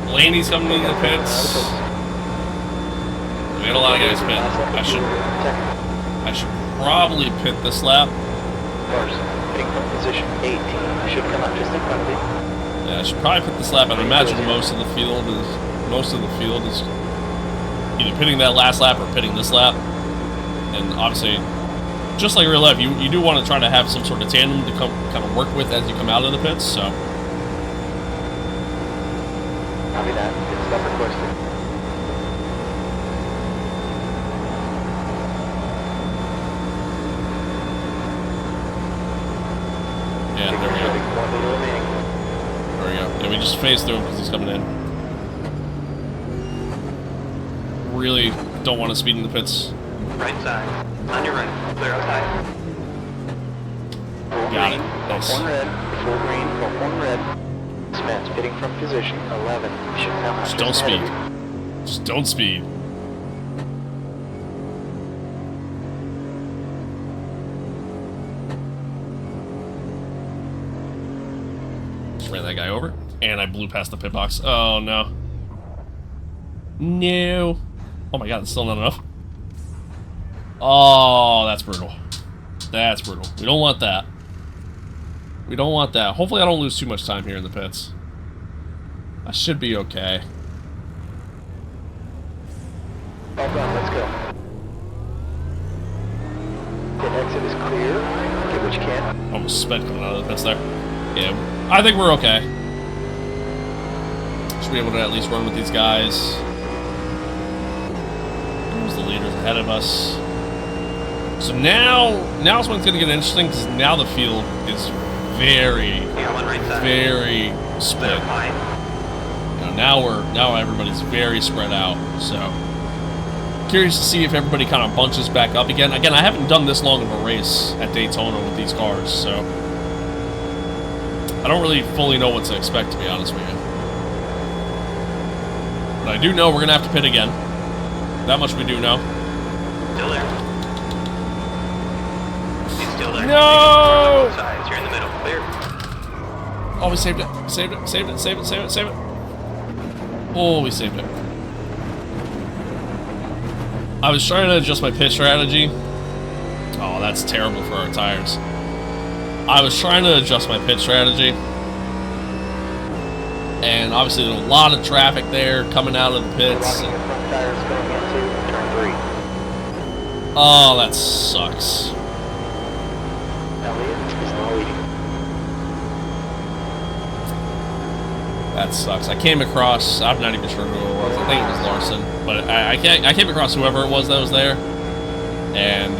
Blaney's coming into the pits. We had a lot of guys pit. I should probably pit this lap. Cars pitting from position 18. Should come out just in front of you. Yeah, I should probably pit this lap. I'd imagine most of the field is either pitting that last lap or pitting this lap. And obviously, just like real life, you do want to try to have some sort of tandem to kind of work with as you come out of the pits. So. Copy that. It's stop requested. Yeah, there we go. There we go. Yeah, we just phased through him because he's coming in. Really don't want to speed in the pits. Right side. On your right. Clear outside. Got it. Nice. Full red. Full green. Full red. This man's pitting from position 11. Should come out Just don't speed. Just don't speed. Just ran that guy over, and I blew past the pit box. Oh no. No. Oh my god, it's still not enough. Oh, that's brutal. That's brutal. We don't want that. We don't want that. Hopefully I don't lose too much time here in the pits. I should be okay. All done, let's go. The exit is clear. Get what you can. Almost sped coming out of the pits there. Yeah, I think we're okay. Should be able to at least run with these guys. There's the leaders ahead of us. So now's when it's going to get interesting, because now the field is very split. Now everybody's very spread out. So curious to see if everybody kind of bunches back up again. Again, I haven't done this long of a race at Daytona with these cars, so I don't really fully know what to expect, to be honest with you. But I do know we're gonna have to pit again. That much we do know. Still there. He's still there. No! You're in the middle. Clear. Oh, we saved it. Saved it. Saved it. Saved it. Saved it. Saved it. Oh, we saved it. I was trying to adjust my pit strategy. Oh, that's terrible for our tires. I was trying to adjust my pit strategy And obviously there's a lot of traffic there coming out of the pits. Locking your front tires going into turn 3. Oh, that sucks. Elliott is now leading. That sucks. I came across, I'm not even sure who it was. I think it was Larson. But I came across whoever it was that was there. And,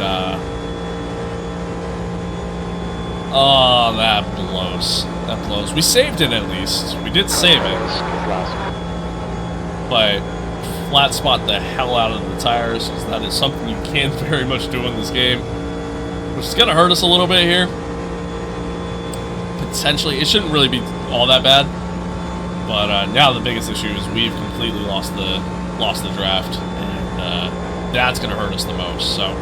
oh, that blows. That blows. We saved it at least. We did save it. But flat spot the hell out of the tires, because that is something you can't very much do in this game. Which is going to hurt us a little bit here. Potentially. It shouldn't really be all that bad. But now the biggest issue is we've completely lost the draft. And that's going to hurt us the most. So,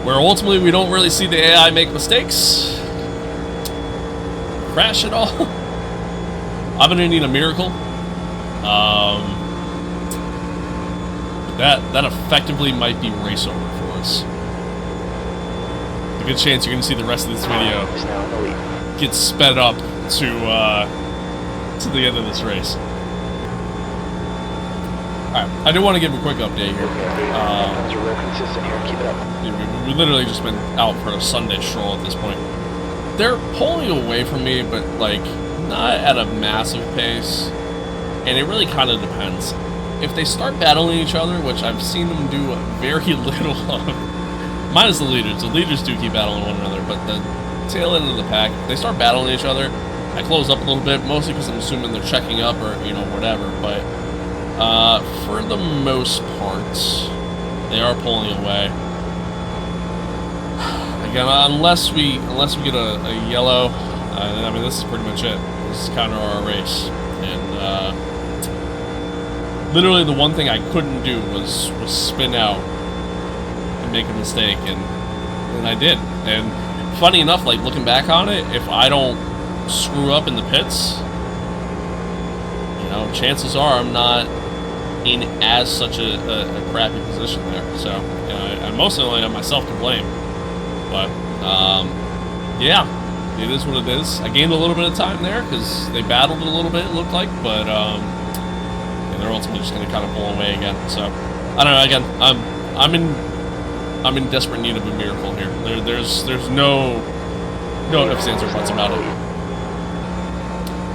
where ultimately we don't really see the AI make mistakes, crash it all, I'm gonna need a miracle. That effectively might be race over for us. A good chance you're gonna see the rest of this video get sped up to the end of this race. Alright, I do want to give a quick update here. Real consistent here. Keep it up. We've literally just been out for a Sunday stroll at this point. They're pulling away from me, but like not at a massive pace. And it really kind of depends. If they start battling each other, which I've seen them do very little of, minus the leaders. The leaders do keep battling one another, but the tail end of the pack, if they start battling each other, I close up a little bit, mostly because I'm assuming they're checking up or, you know, whatever. But for the most part, they are pulling away. Again, unless we get a yellow, I mean, this is pretty much it. This is kind of our race. And literally the one thing I couldn't do was spin out and make a mistake, and I did. And funny enough, like looking back on it, if I don't screw up in the pits, you know, chances are I'm not in as such a crappy position there. So, you know, I mostly only have myself to blame. But, yeah, it is what it is. I gained a little bit of time there because they battled it a little bit, it looked like, but yeah, they're ultimately just going to kind of pull away again. So, I don't know. Again, I'm in desperate need of a miracle here. There's no ifs, ands, or buts about it.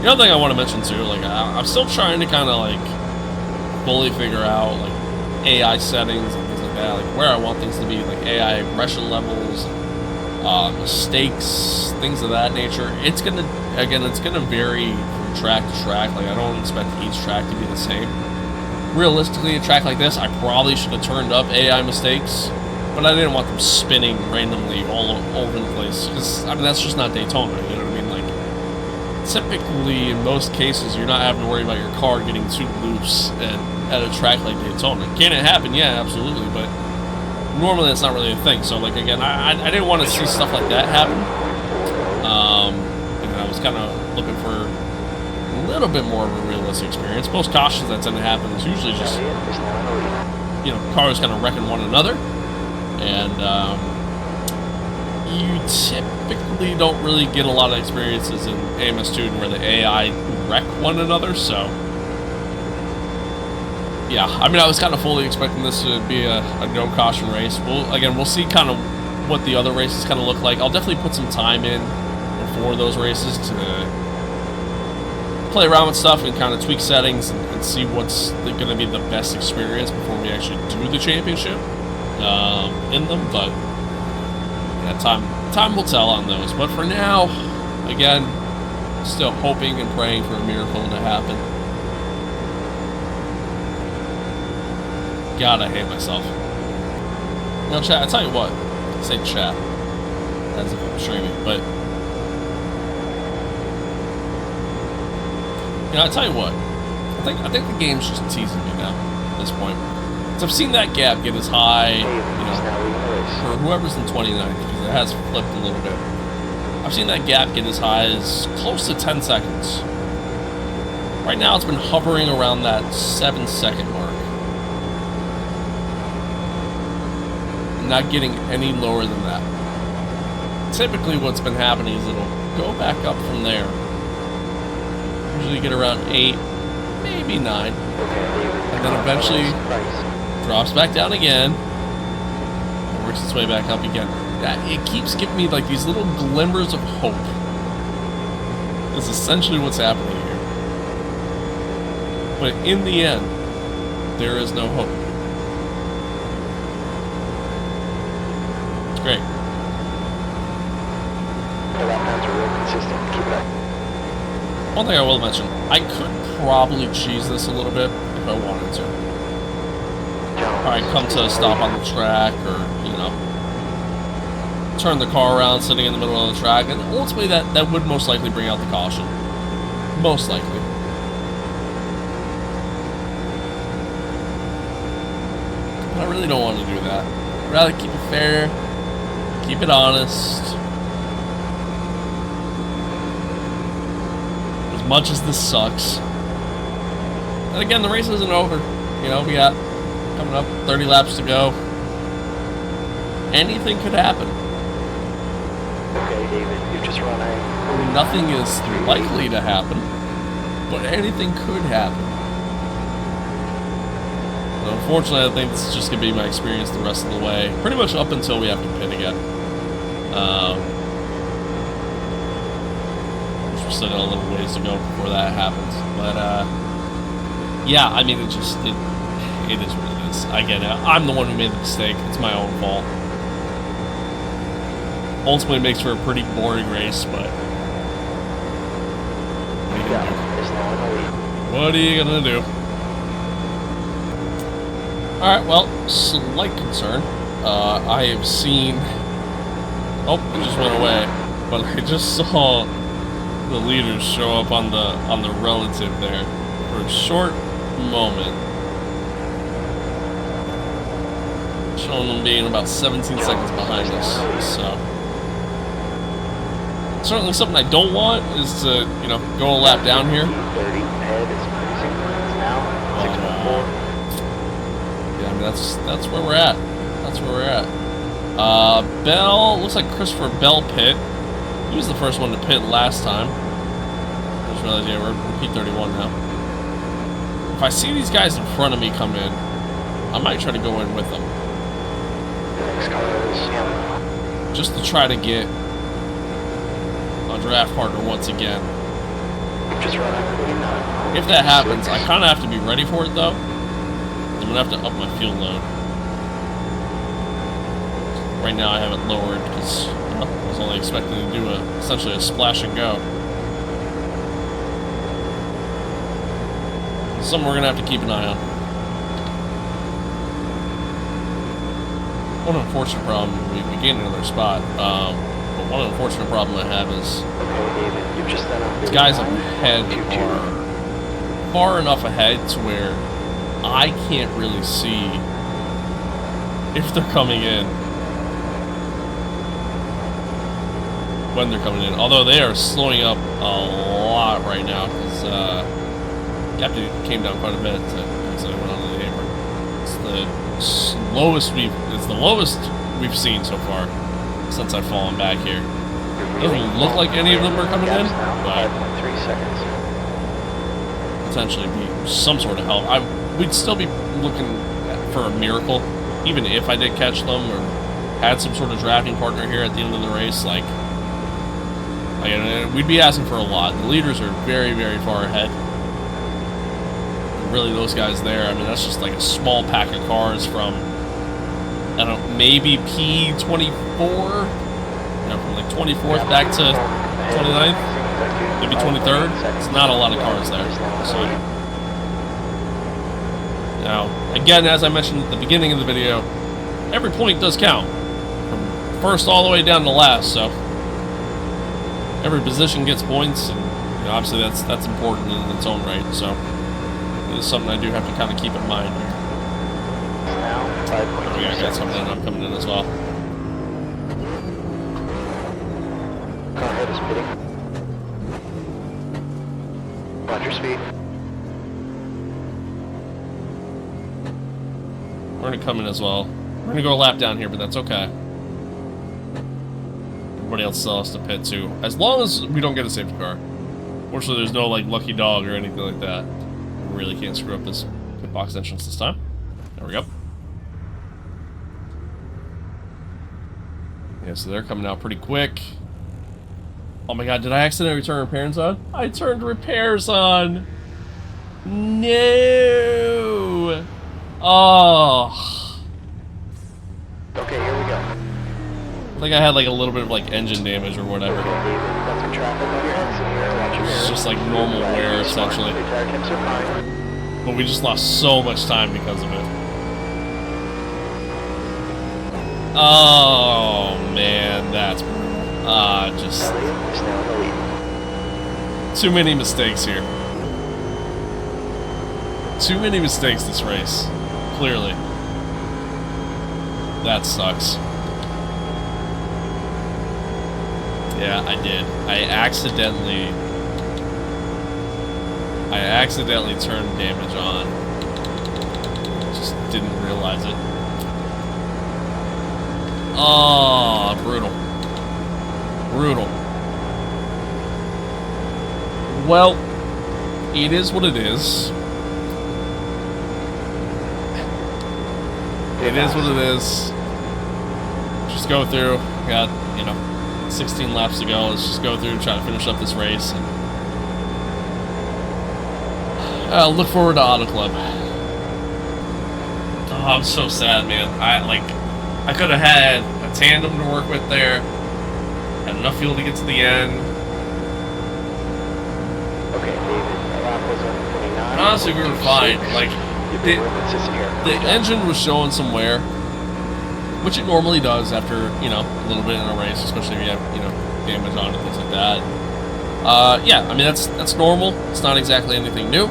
The other thing I want to mention too, like I'm still trying to kind of like fully figure out like AI settings and things like that, like where I want things to be, like AI aggression levels, mistakes, things of that nature. It's gonna vary from track to track. Like I don't expect each track to be the same. Realistically, a track like this, I probably should have turned up AI mistakes, but I didn't want them spinning randomly all over the place, because I mean that's just not Daytona. You know what I mean? Like typically, in most cases, you're not having to worry about your car getting too loose at a track like Daytona. Can it happen? Yeah, absolutely, but normally that's not really a thing. So, like, again, I didn't want to see stuff like that happen. And I was kind of looking for a little bit more of a realistic experience. Most cautions that tend to happen is usually just, you know, cars kind of wrecking one another. And, you typically don't really get a lot of experiences in AMS2 where the AI wreck one another, so yeah, I mean, I was kind of fully expecting this to be a no caution race. We'll see kind of what the other races kind of look like. I'll definitely put some time in before those races to play around with stuff and kind of tweak settings and see what's going to be the best experience before we actually do the championship in them, but yeah, time will tell on those. But for now, again, still hoping and praying for a miracle to happen. God, I hate myself. Now, chat, I tell you what. I say chat as if I'm streaming, but you know, I tell you what. I think the game's just teasing me now at this point. So I've seen that gap get as high, you know, for whoever's in 29th, because it has flipped a little bit. I've seen that gap get as high as close to 10 seconds. Right now it's been hovering around that 7-second mark. Not getting any lower than that. Typically what's been happening is it'll go back up from there Usually get around 8, maybe 9. And then eventually drops back down again. And works its way back up again. It keeps giving me like these little glimmers of hope. That's essentially what's happening here. But in the end, there is no hope. It's great. The lap times are real consistent. Keep it up. One thing I will mention, I could probably cheese this a little bit if I wanted to. Alright, come to a stop on the track, or, you know, turn the car around sitting in the middle of the track, and ultimately that would most likely bring out the caution. Most likely. But I really don't want to do that. I'd rather keep it fair, keep it honest. As much as this sucks. And again, the race isn't over. You know, we got coming up 30 laps to go. Anything could happen. Okay, David, you've just run a... I mean, nothing is likely to happen, but anything could happen. And unfortunately, I think this is just going to be my experience the rest of the way, pretty much up until we have to pit again. We're still got a little ways to go before that happens. But, yeah, I mean, it is what it is. I get it. I'm the one who made the mistake. It's my own fault. Ultimately, it makes for a pretty boring race, but what are you gonna do? Alright, well, slight concern. I have seen... Oh, it just went away. But I just saw the leaders show up on the relative there for a short moment. Showing them being about 17 seconds behind us, so... Certainly something I don't want is to, you know, go a lap down here. Yeah, I mean, that's where we're at. That's where we're at. Bell, looks like Christopher Bell pit. He was the first one to pit last time. I just realized, yeah, we're P31 now. If I see these guys in front of me come in, I might try to go in with them. Just to try to get a draft partner once again. If that happens, I kind of have to be ready for it though. I'm going to have to up my fuel load. Right now I have it lowered because I was only expecting to do essentially a splash and go. Something we're going to have to keep an eye on. One unfortunate problem, we gained another spot. But one unfortunate problem I have is these guys up ahead are far enough ahead to where I can't really see if they're coming in. When they're coming in. Although they are slowing up a lot right now because Captain came down quite a bit to actually went onto the apron. It's the lowest we've seen so far since I've fallen back here. Doesn't look like any of them are coming in, but potentially be some sort of help. We'd still be looking for a miracle, even if I did catch them or had some sort of drafting partner here at the end of the race. Like we'd be asking for a lot. The leaders are very, very far ahead. And really, those guys there, I mean, that's just like a small pack of cars from, I don't know, maybe P24? You know, from like 24th back to 29th? Maybe 23rd? It's not a lot of cars there. So, now, again, as I mentioned at the beginning of the video, every point does count. From first all the way down to last, so every position gets points, and you know, obviously that's important in its own right, so it is something I do have to kind of keep in mind here. Oh, yeah, I got something in. I'm coming in as well. Car ahead is pitting. Watch your speed. We're going to come in as well. We're going to go a lap down here, but that's okay. Everybody else still has to pit too. As long as we don't get a safety car. Fortunately, there's no like lucky dog or anything like that. Really can't screw up this pit box entrance this time. There we go. Yeah, so they're coming out pretty quick. Oh my god, did I accidentally turn repairs on? I turned repairs on! No! Oh. Okay, here we go. I think I had like a little bit of like engine damage or whatever. Okay, David, got some traffic on your exit here. Watch your It's mirrors. just like normal wear essentially. Your tire tips are fine. But we just lost so much time because of it. Oh man, that's brutal. Just Elliott is now in the lead. too many mistakes here. Too many mistakes this race. Clearly. That sucks. Yeah, I did. I accidentally turned damage on. Just didn't realize it. Oh, brutal. Brutal. Well, it is what it is. It is what it is. Just go through. Got, 16 laps to go. Let's just go through and try to finish up this race. And look forward to Auto Club. Oh, I'm so sad, man. I could have had a tandem to work with there. Had enough fuel to get to the end. Okay, David, the lap was on 29. Honestly, we were fine. Like, the here. engine was showing some wear, which it normally does after, a little bit in a race, especially if you have, damage on it, things like that. Yeah, I mean, that's normal. It's not exactly anything new.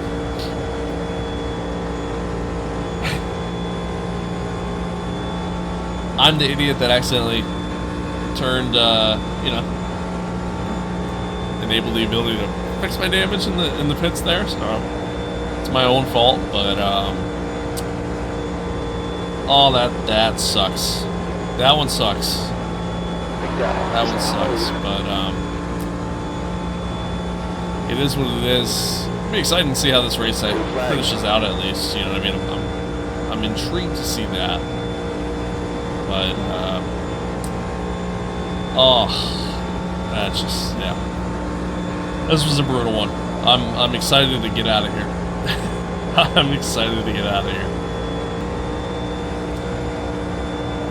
I'm the idiot that accidentally turned, enabled the ability to fix my damage in the pits there, so it's my own fault, but, oh, that sucks. That one sucks. That one sucks, but, it is what it is. It'll be exciting to see how this race finishes out at least, you know what I mean? I'm intrigued to see that. But, oh, that's just, yeah. This was a brutal one. I'm excited to get out of here. I'm excited to get out of here.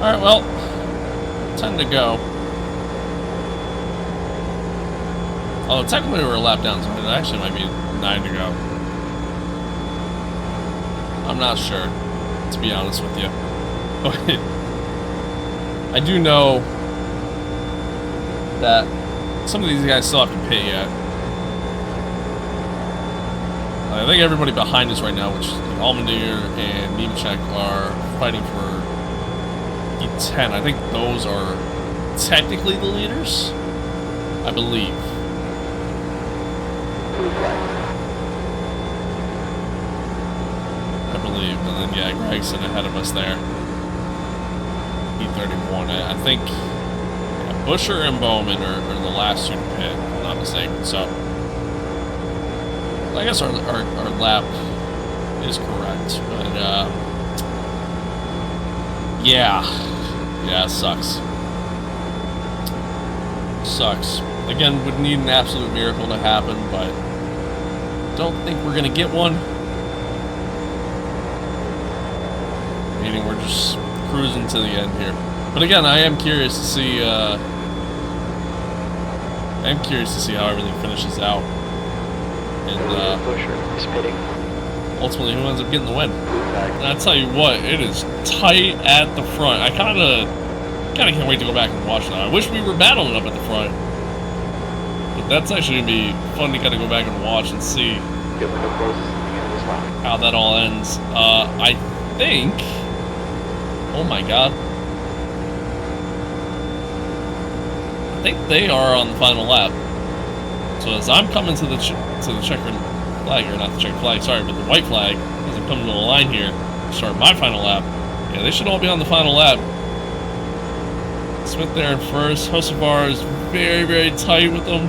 Alright, well, 10 to go. Although technically we're a lap down, so it actually might be 9 to go. I'm not sure, to be honest with you. But I do know that some of these guys still have to pit yet. I think everybody behind us right now, which is Allmendinger and Nemechek, are fighting for E10. I think those are technically the leaders, I believe. I believe, and then yeah, Gregson ahead of us there. E31. I think Busher and Bowman are the last two to pit, if I'm not mistaken. So I guess our lap is correct, but yeah, it sucks. Sucks. Again, would need an absolute miracle to happen, but don't think we're gonna get one. Meaning we're just cruising to the end here. But again, I am curious to see. How everything finishes out, and ultimately who ends up getting the win. And I tell you what, it is tight at the front. I kind of can't wait to go back and watch that. I wish we were battling up at the front, but that's actually gonna be fun to kind of go back and watch and see how that all ends. I think. Oh my god. I think they are on the final lap. So as I'm coming to the checkered flag, or not the checkered flag, sorry, but the white flag, as I'm coming to the line here to start my final lap, yeah, they should all be on the final lap. Smith there in first. Hocevar is very, very tight with them.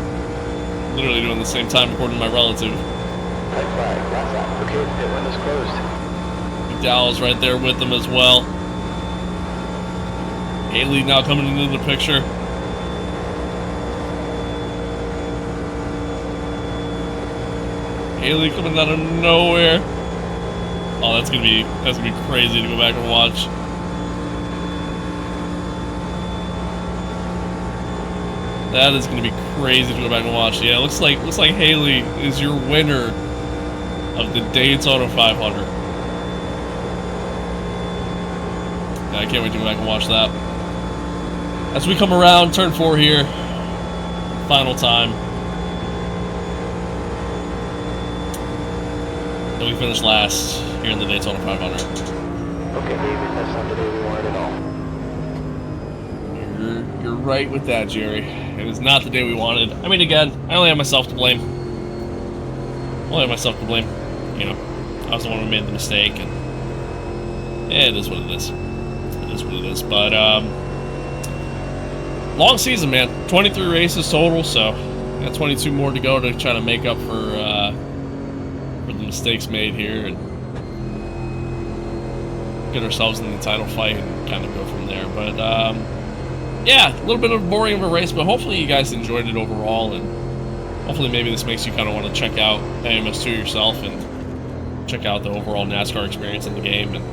literally doing the same time according to my relative. White flag, last lap. Okay, pit window's closed. McDowell's right there with them as well. Haley now coming into the picture. Haley coming out of nowhere. Oh, that's gonna be crazy to go back and watch. That is gonna be crazy to go back and watch. Yeah, looks like Haley is your winner of the Daytona 500. Yeah, I can't wait to go back and watch that. As we come around turn 4 here, final time. Then we finish last here in the Daytona 500. Okay, David, that's not the day we wanted at all. You're right with that, Jerry. It is not the day we wanted. I mean, again, I only have myself to blame. You know, I was the one who made the mistake, and yeah, it is what it is. It is what it is. But long season, man. 23 races total, so got 22 more to go to try to make up for the mistakes made here and get ourselves in the title fight and kind of go from there. But yeah, a little bit of boring of a race, but hopefully you guys enjoyed it overall, and hopefully maybe this makes you kind of want to check out AMS2 yourself and check out the overall NASCAR experience in the game. And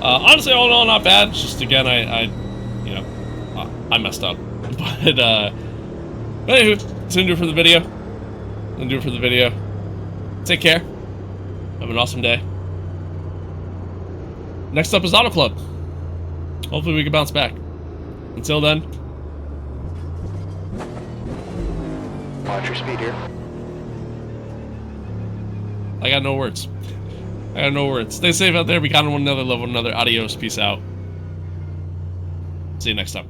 honestly, all in all, not bad. It's just, again, I messed up. But anywho, that's gonna do it for the video. Take care. Have an awesome day. Next up is Auto Club. Hopefully we can bounce back. Until then, Watch your speed here. I got no words. Stay safe out there. Be kind to one another. Love one another. Adios. Peace out. See you next time.